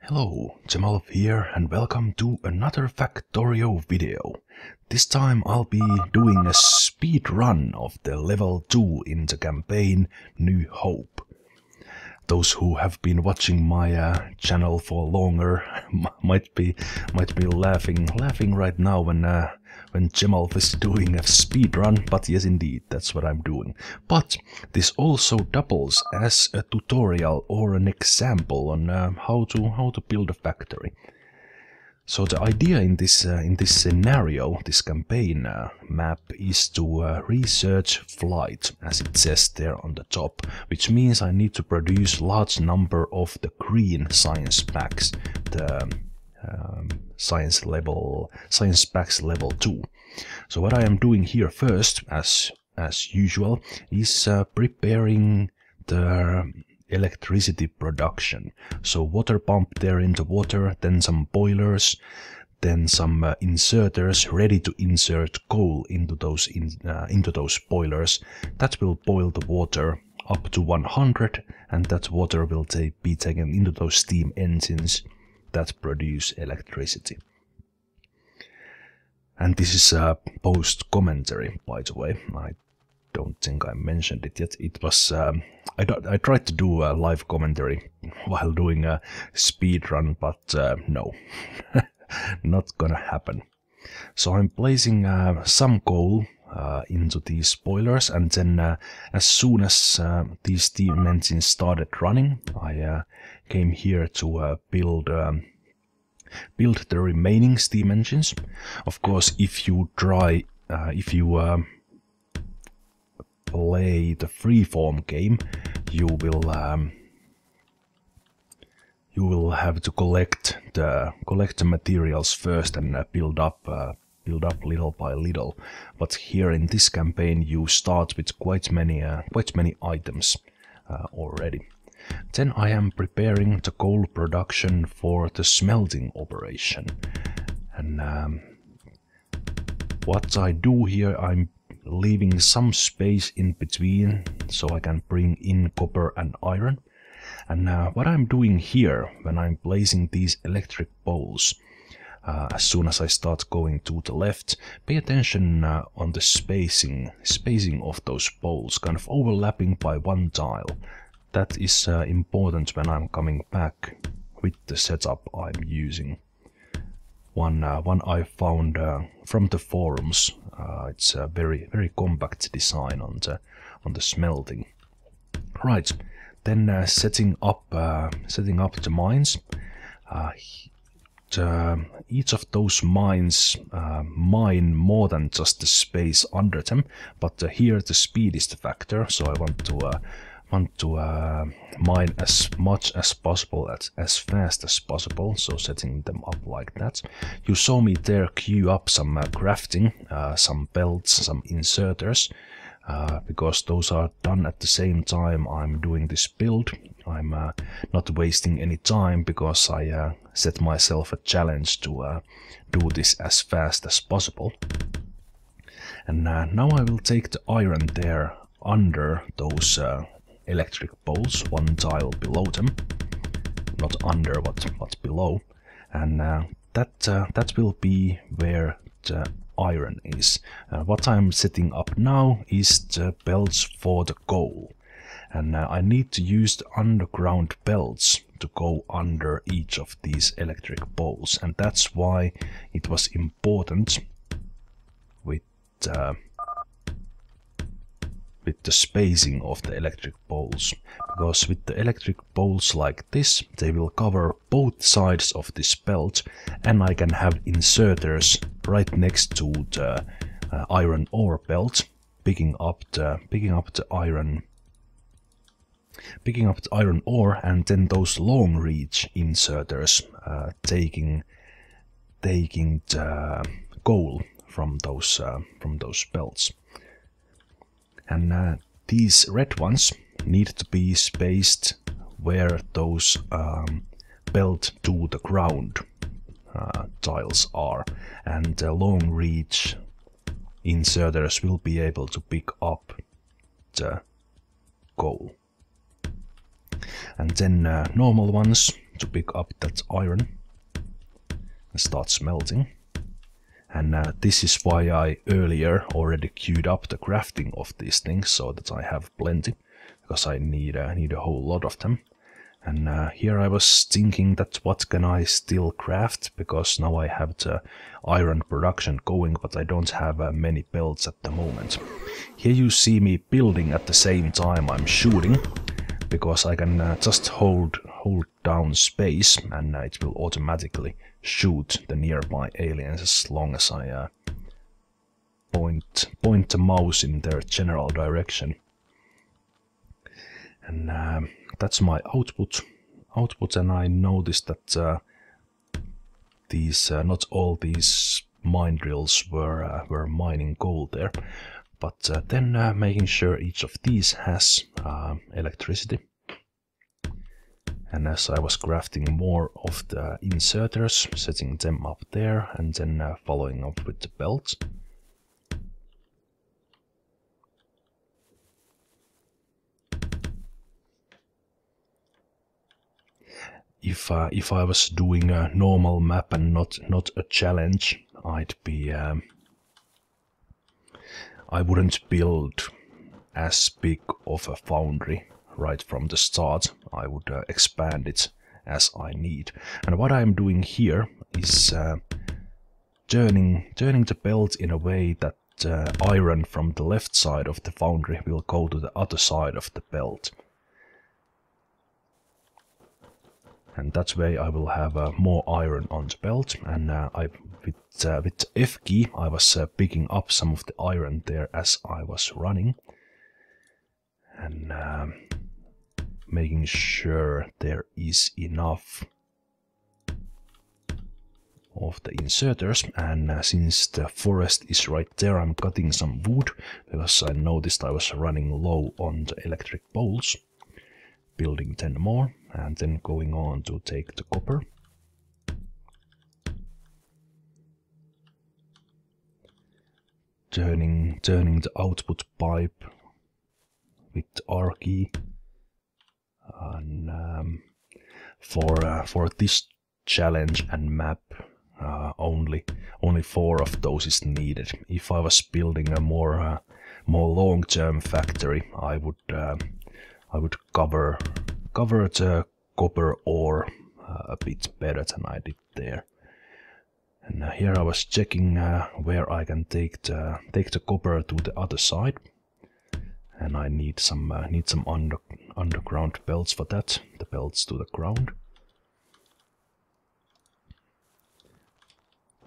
Hello, Zemalf here and welcome to another Factorio video. This time I'll be doing a speed run of the level 2 in the campaign New Hope. Those who have been watching my channel for longer might be laughing right now when Zemalf is doing a speed run, but yes indeed, that's what I'm doing. But this also doubles as a tutorial or an example on how to build a factory. So the idea in this scenario, this campaign map, is to research flight, as it says there on the top, which means I need to produce large number of the green science packs, the science packs level 2. So what I am doing here first, as usual, is preparing the electricity production. So water pump there in the water, then some boilers, then some inserters ready to insert coal into those boilers. That will boil the water up to 100, and that water will be taken into those steam engines that produce electricity. And this is a post commentary, by the way. I don't think I mentioned it yet. It was I tried to do a live commentary while doing a speed run, but no, not gonna happen. So I'm placing some coal into these boilers, and then as soon as these steam engines started running, I came here to build the remaining steam engines. Of course, if you play the freeform game, you will have to collect the materials first and build up little by little. But here in this campaign, you start with quite many items already. Then I am preparing the coal production for the smelting operation, and what I do here, I'm leaving some space in between so I can bring in copper and iron. And what I'm doing here when I'm placing these electric poles, as soon as I start going to the left, pay attention on the spacing of those poles, kind of overlapping by one tile. That is important when I'm coming back with the setup I'm using. One I found from the forums. It's a very compact design on the smelting. Right, then setting up the mines. Each of those mines mine more than just the space under them, but here the speed is the factor. So I want to mine as much as possible, as fast as possible, so setting them up like that. You saw me there queue up some crafting, some belts, some inserters, because those are done at the same time I'm doing this build. I'm not wasting any time because I set myself a challenge to do this as fast as possible. And now I will take the iron there under those electric poles, one tile below them, not under but below, and that will be where the iron is. What I'm setting up now is the belts for the coal, and I need to use the underground belts to go under each of these electric poles, and that's why it was important with the spacing of the electric poles, because with the electric poles like this, they will cover both sides of this belt, and I can have inserters right next to the iron ore belt, picking up the iron ore, and then those long reach inserters taking the coal from those belts. And these red ones need to be spaced where those belt to the ground tiles are, and the long reach inserters will be able to pick up the coal. And then normal ones pick up that iron and start smelting. And this is why I earlier already queued up the crafting of these things, so that I have plenty, because I need a whole lot of them. And here I was thinking that what can I still craft, because now I have the iron production going, but I don't have many belts at the moment. Here you see me building at the same time I'm shooting, because I can just hold down space and it will automatically shoot the nearby aliens as long as I point the mouse in their general direction. And that's my output, and I noticed that these not all these mine drills were mining gold there, but then making sure each of these has electricity. And as I was crafting more of the inserters, setting them up there, and then following up with the belts. If I was doing a normal map and not a challenge, I'd be I wouldn't build as big of a foundry right from the start. I would expand it as I need. And what I'm doing here is turning the belt in a way that iron from the left side of the foundry will go to the other side of the belt. And that way I will have more iron on the belt, and with the F key I was picking up some of the iron there as I was running, and making sure there is enough of the inserters. And since the forest is right there, I'm cutting some wood, because I noticed I was running low on the electric poles. Building 10 more, and then going on to take the copper. Turning the output pipe with R key. And for this challenge and map, only 4 of those is needed. If I was building a more long-term factory, I would cover the copper ore a bit better than I did there. And here I was checking where I can take the copper to the other side, and I need some underground belts for that. The belts to the ground.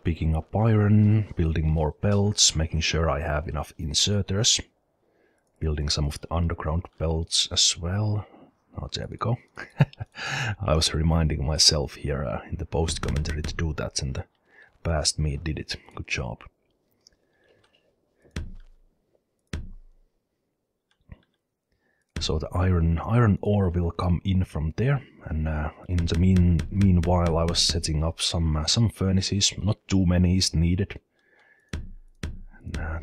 Picking up iron, building more belts, making sure I have enough inserters. Building some of the underground belts as well. Oh, there we go. I was reminding myself here in the post commentary to do that, and the past me did it. Good job. So the iron ore will come in from there, and in the meanwhile I was setting up some furnaces. Not too many is needed.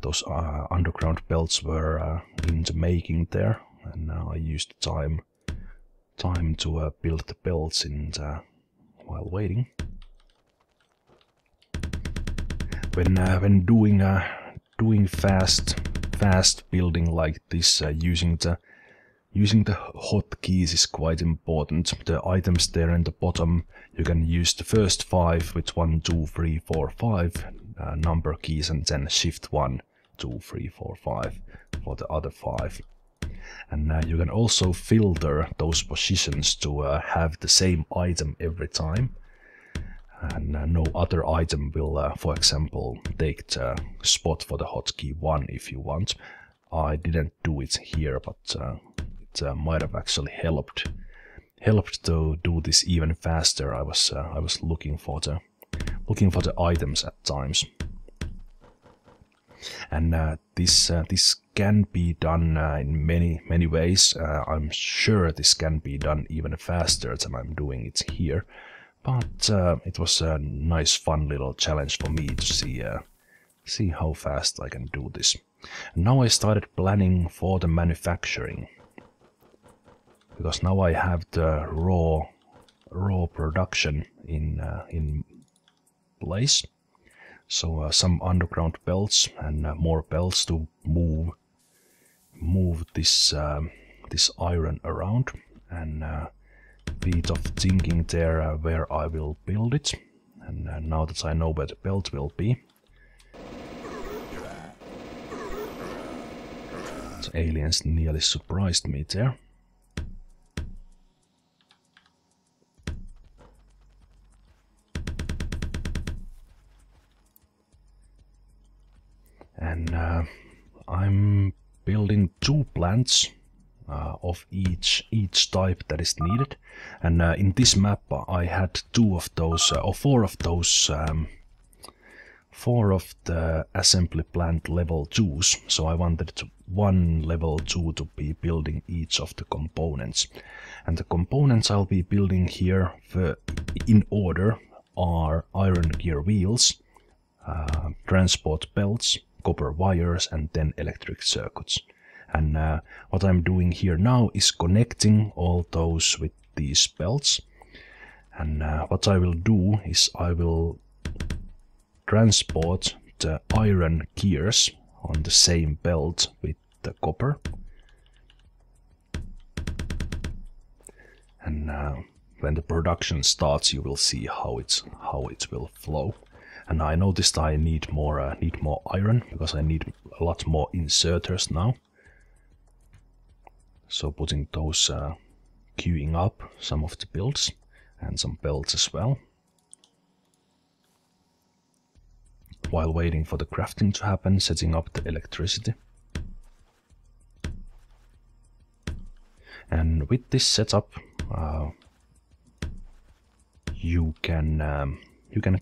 Those underground belts were in the making there, and I used time to build the belts while waiting. When doing fast building like this, using the hotkeys is quite important. The items there in the bottom, you can use the first 5 with 1, 2, 3, 4, 5 number keys, and then shift 1, 2, 3, 4, 5 for the other 5. And you can also filter those positions to have the same item every time, and no other item will, for example, take the spot for the hotkey 1 if you want. I didn't do it here, but it might have actually helped to do this even faster. I was looking for the items at times, and this can be done in many ways. I'm sure this can be done even faster than I'm doing it here, but it was a nice fun little challenge for me to see how fast I can do this. And now I started planning for the manufacturing, because now I have the raw raw production in place. So some underground belts and more belts to move this this iron around, and bit of thinking there where I will build it. And now that I know where the belt will be, the aliens nearly surprised me there. And I'm building 2 plants of each type that is needed. And in this map I had 2 of those, or 4 of those, 4 of the assembly plant level 2s. So I wanted 1 level 2 to be building each of the components. And the components I'll be building here in order are iron gear wheels, transport belts, copper wires, and then electric circuits. And what I'm doing here now is connecting all those with these belts. And what I will do is I will transport the iron gears on the same belt with the copper. And when the production starts, you will see how it will flow. And I noticed I need more iron, because I need a lot more inserters now. So putting those, queuing up some of the builds and some belts as well, while waiting for the crafting to happen, setting up the electricity. And with this setup, you can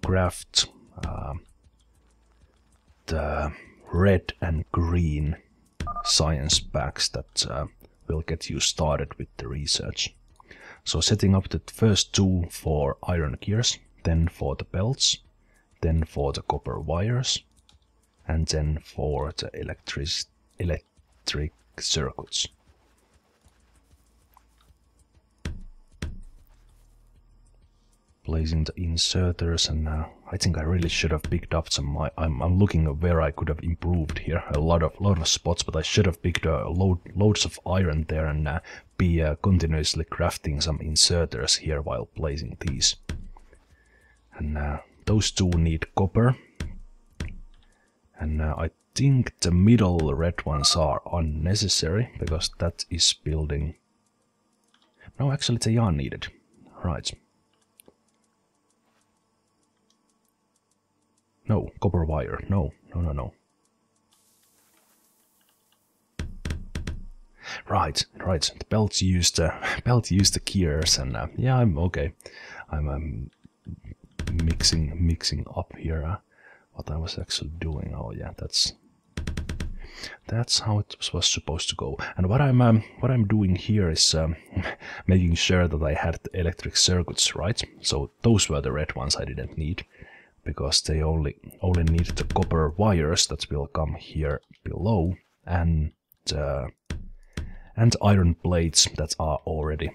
craft the red and green science packs that will get you started with the research. So setting up the first 2 for iron gears, then for the belts, then for the copper wires, and then for the electric circuits. Placing the inserters, and I think I really should have picked up some. I'm looking at where I could have improved here. A lot of spots, but I should have picked loads of iron there and be continuously crafting some inserters here while placing these. And those 2 need copper, and I think the middle red ones are unnecessary, because that is building. No, actually they are needed. Right. No, copper wire. No. Right. The belt used the gears, and yeah, I'm okay. I'm mixing up here what I was actually doing. Oh yeah, that's how it was supposed to go. And what I'm doing here is making sure that I had the electric circuits right. So those were the red ones I didn't need, because they only need the copper wires that will come here below, and iron plates that are already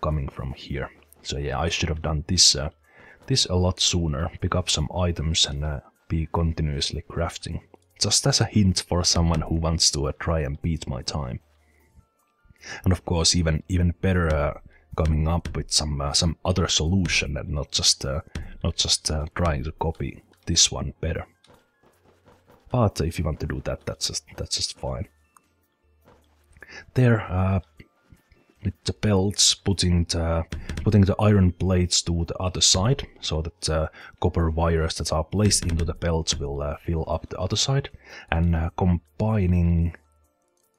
coming from here. So yeah, I should have done this a lot sooner. Pick up some items and be continuously crafting. Just as a hint for someone who wants to try and beat my time. And of course, even better, coming up with some other solution, and not just trying to copy this one better. But if you want to do that, that's just fine. There, with the belts, putting the iron plates to the other side, so that copper wires that are placed into the belts will fill up the other side, and combining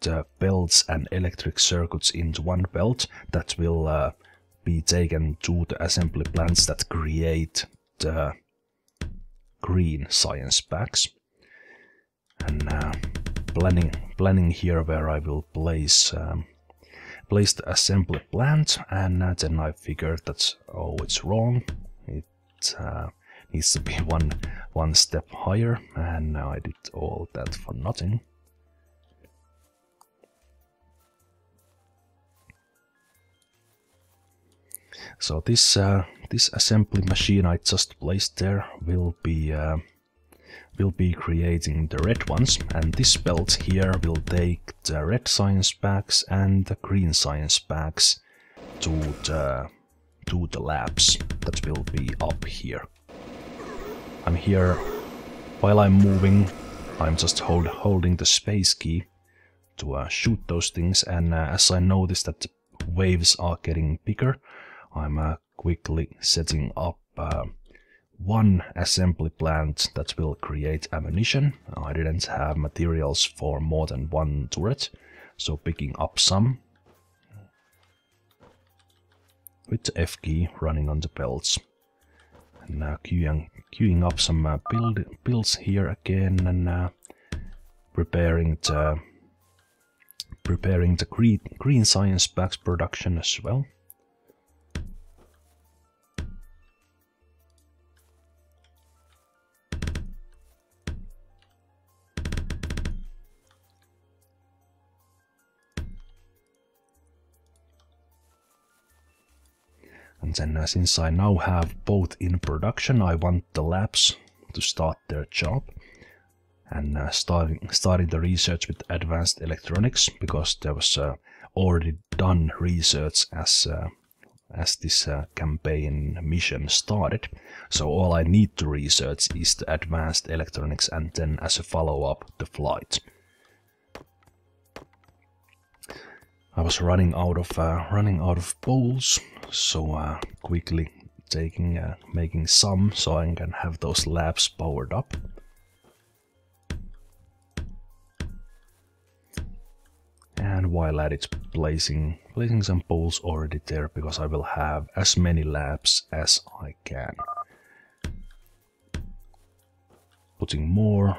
the belts and electric circuits into one belt that will be taken to the assembly plants that create the green science packs. And planning here where I will place the assembly plant, and then I figured that, oh, it's wrong. It needs to be one step higher, and now I did all that for nothing. So this assembly machine I just placed there will be creating the red ones, and this belt here will take the red science packs and the green science packs to the labs that will be up here. I'm here while I'm moving. I'm just holding the space key to shoot those things, and as I notice that the waves are getting bigger, I'm quickly setting up one assembly plant that will create ammunition. I didn't have materials for more than one turret, so picking up some with the F key, running on the belts, and queuing up some builds here again, and preparing the green science packs production as well. And then since I now have both in production, I want the labs to start their job. And starting the research with advanced electronics, because there was already done research as this campaign mission started. So all I need to research is the advanced electronics, and then as a follow-up, the flight. I was running out of bowls, so quickly making some so I can have those labs powered up. And while at it, placing some poles already there, because I will have as many labs as I can. Putting more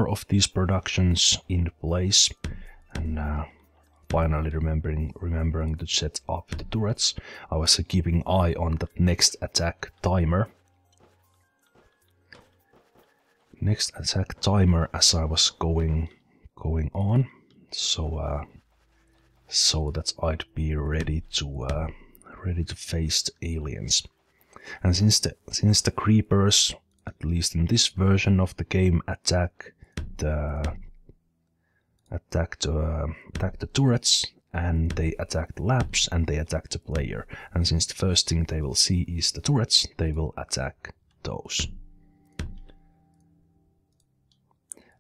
of these productions in place, and finally remembering to set up the turrets. I was keeping eye on the next attack timer. Next attack timer as I was going on, so that I'd be ready to face the aliens. And since the creepers, at least in this version of the game, attack the turrets, and they attack the labs, and they attack the player. And since the first thing they will see is the turrets, they will attack those.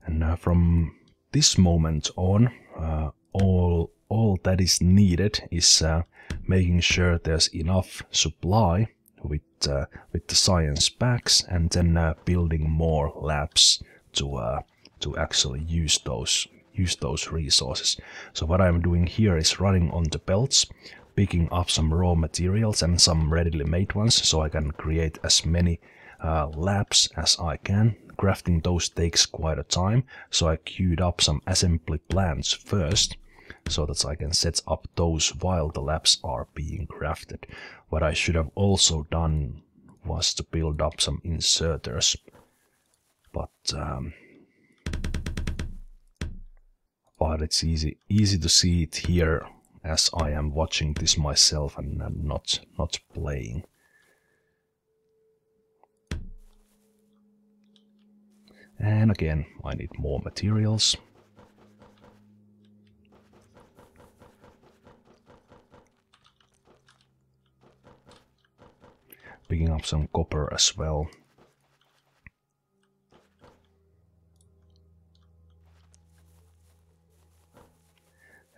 And from this moment on, all that is needed is making sure there's enough supply with the science packs, and then building more labs to actually use those resources. So what I'm doing here is running on the belts, picking up some raw materials and some readily made ones, so I can create as many labs as I can. Crafting those takes quite a time, so I queued up some assembly plants first, so that I can set up those while the labs are being crafted. What I should have also done was to build up some inserters, but it's easy to see it here as I am watching this myself and not playing. And again, I need more materials. Picking up some copper as well.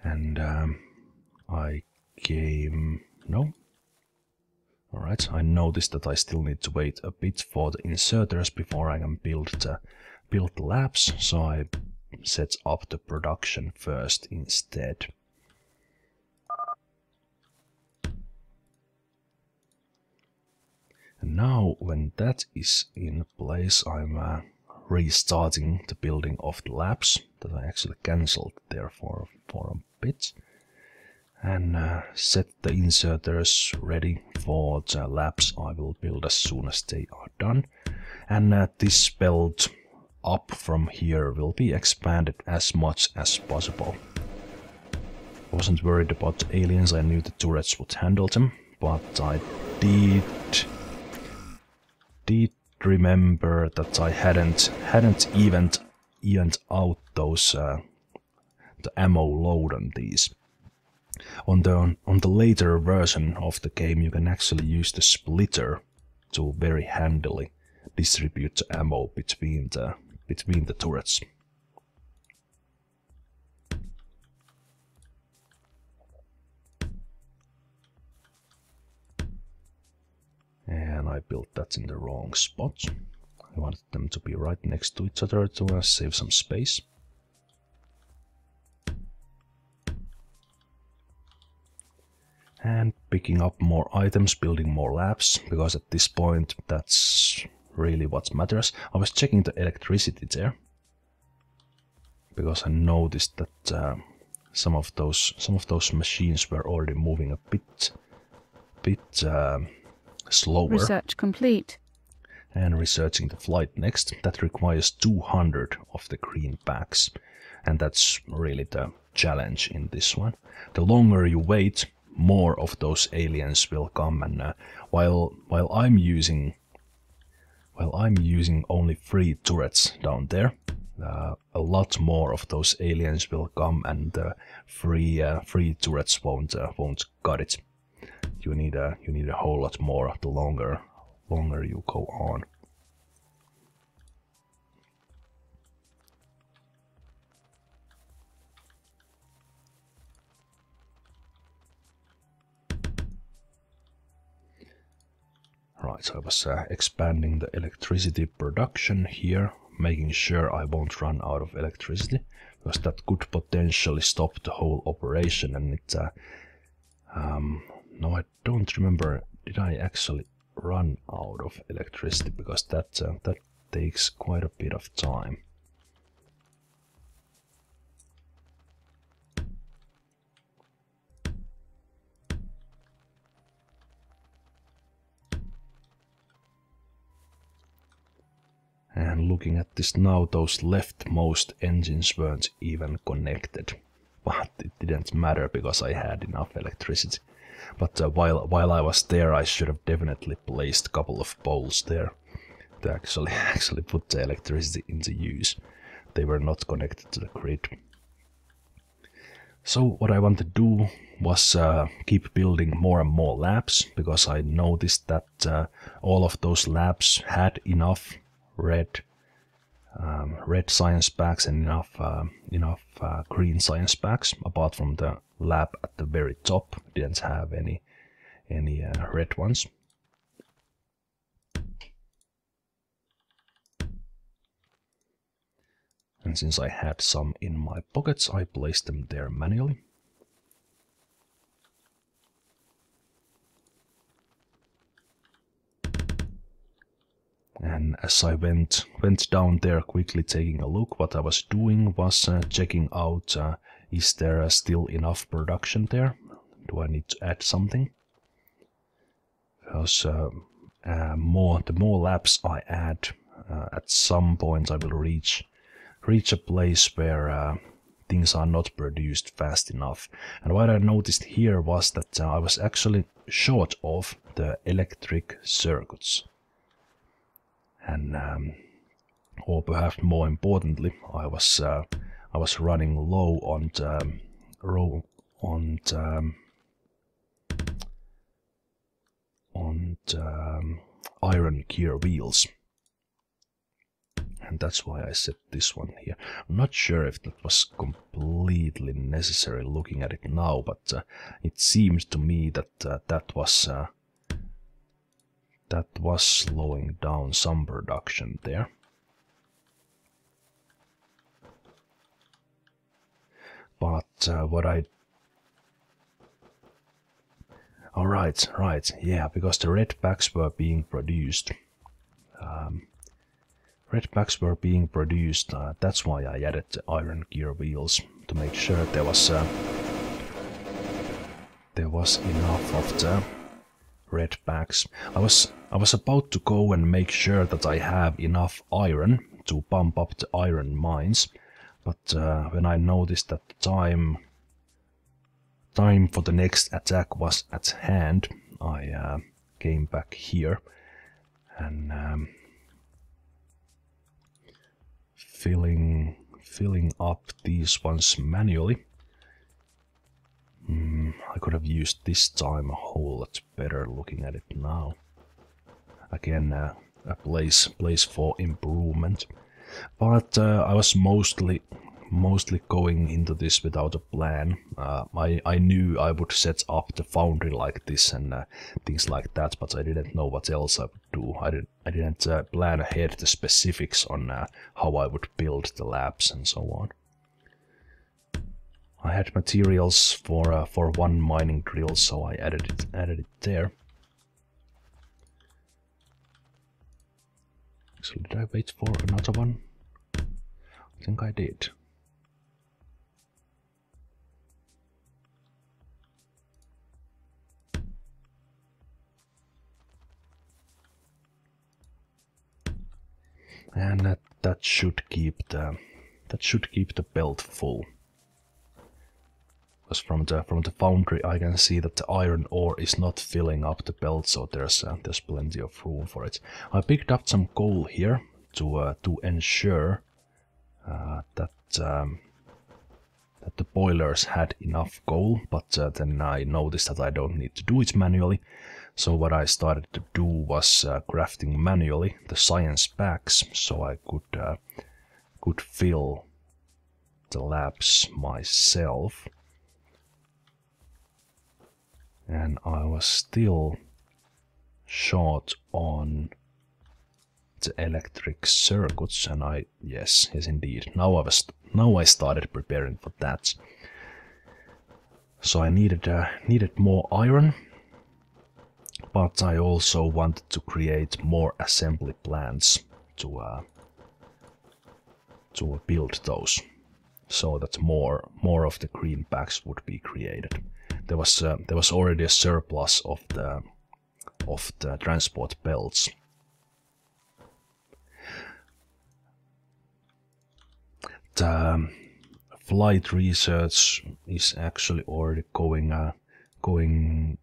And Alright, I noticed that I still need to wait a bit for the inserters before I can build the labs, so I set up the production first instead. And now, when that is in place, I'm restarting the building of the labs that I actually cancelled there for a bit, and set the inserters ready for the labs I will build as soon as they are done. And this belt up from here will be expanded as much as possible. I wasn't worried about the aliens, I knew the turrets would handle them, but I did remember that I hadn't evened out those the ammo load on these. On the later version of the game, you can actually use the splitter to very handily distribute the ammo between the turrets. And I built that in the wrong spot. I wanted them to be right next to each other to save some space. And picking up more items, building more labs, because at this point that's really what matters. I was checking the electricity there, because I noticed that some of those machines were already moving a bit slower. Research complete. And researching the flight next, that requires 200 of the green packs, and that's really the challenge in this one. The longer you wait, more of those aliens will come, and while I'm using only 3 turrets down there, a lot more of those aliens will come, and free turrets won't cut it. You need a whole lot more the longer you go on. Right, so I was expanding the electricity production here, making sure I won't run out of electricity, because that could potentially stop the whole operation. And it no, I don't remember, did I actually run out of electricity, because that takes quite a bit of time. And looking at this now, those leftmost engines weren't even connected, but it didn't matter because I had enough electricity. But while I was there, I should have definitely placed a couple of poles there to actually put the electricity into use. They were not connected to the grid. So what I want to do was keep building more and more labs, because I noticed that all of those labs had enough red science packs and enough green science packs. Apart from the lab at the very top, didn't have any red ones. And since I had some in my pockets, I placed them there manually. And as I went down there quickly taking a look, what I was doing was checking out, is there still enough production there? Do I need to add something? Because the more labs I add, at some point I will reach a place where things are not produced fast enough. And what I noticed here was that I was actually short of the electric circuits. And or perhaps more importantly, I was running low on iron gear wheels, and that's why I set this one here. I'm not sure if that was completely necessary looking at it now, but it seems to me that that was slowing down some production there. But what I... Oh, right, yeah, because the red packs were being produced. That's why I added the iron gear wheels, to make sure there was enough of the red packs. I was about to go and make sure that I have enough iron to pump up the iron mines, but when I noticed that the time for the next attack was at hand, I came back here and filling up these ones manually. I could have used this time a whole lot better looking at it now. Again, a place for improvement. But I was mostly going into this without a plan. I knew I would set up the foundry like this and things like that, but I didn't know what else I would do. I didn't plan ahead the specifics on how I would build the labs and so on. I had materials for one mining drill, so I added it there. So did I wait for another one? I think I did. And that should keep the belt full. Because from the foundry I can see that the iron ore is not filling up the belt, so there's plenty of room for it. I picked up some coal here to ensure that the boilers had enough coal, but then I noticed that I don't need to do it manually. So what I started to do was crafting manually the science packs, so I could fill the labs myself. And I was still short on the electric circuits, and yes indeed. Now I started preparing for that. So I needed more iron, but I also wanted to create more assembly plants to build those, so that more of the green packs would be created. There was already a surplus of the transport belts. The flight research is actually already going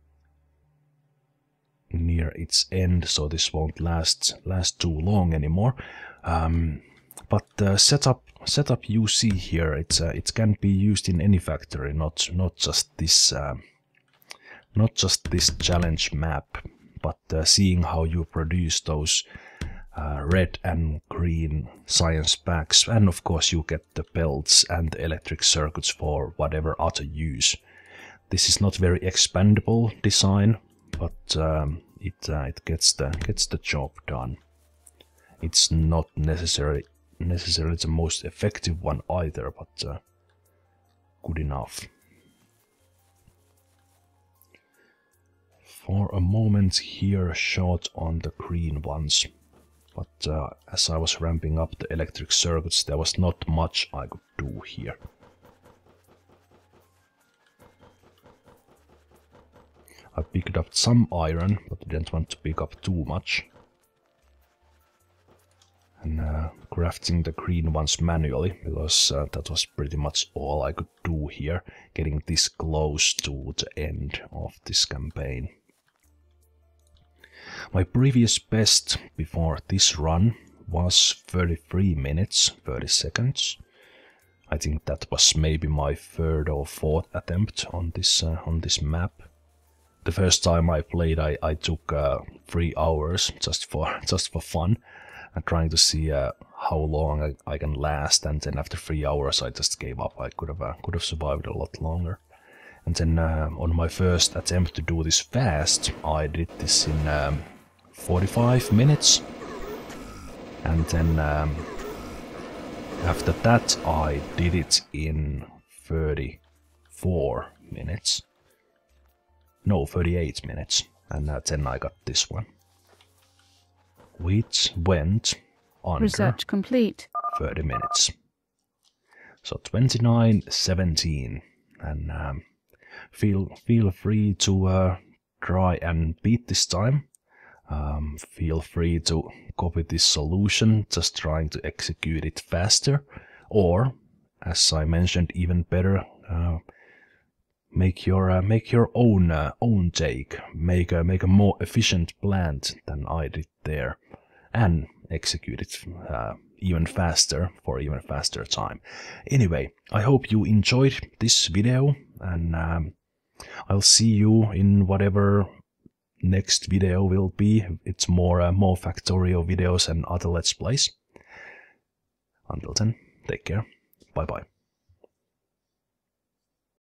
near its end, so this won't last too long anymore. But the setup you see here, it can be used in any factory, not just this challenge map, but seeing how you produce those red and green science packs, and of course you get the belts and the electric circuits for whatever other use. This is not very expandable design, but it gets the job done. It's not necessarily the most effective one either, but good enough. For a moment here short on the green ones, but as I was ramping up the electric circuits, there was not much I could do here. I picked up some iron, but didn't want to pick up too much. And crafting the green ones manually, because that was pretty much all I could do here, getting this close to the end of this campaign. My previous best before this run was 33 minutes 30 seconds. I think that was maybe my third or fourth attempt on this map. The first time I played, I took 3 hours just for fun, and trying to see how long I can last. And then after 3 hours, I just gave up. I could have survived a lot longer. And then on my first attempt to do this fast, I did this in 45 minutes. And then after that, I did it in 34 minutes. No, 38 minutes. And then I got this one, which went under research complete 30 minutes. So 29:17, and feel free to try and beat this time. Feel free to copy this solution, just trying to execute it faster, or, as I mentioned, even better, make your own take, make a more efficient plant than I did there, and execute it even faster for even faster time. Anyway, I hope you enjoyed this video, and I'll see you in whatever next video will be. It's more Factorio videos and other Let's Plays. Until then, take care. Bye bye.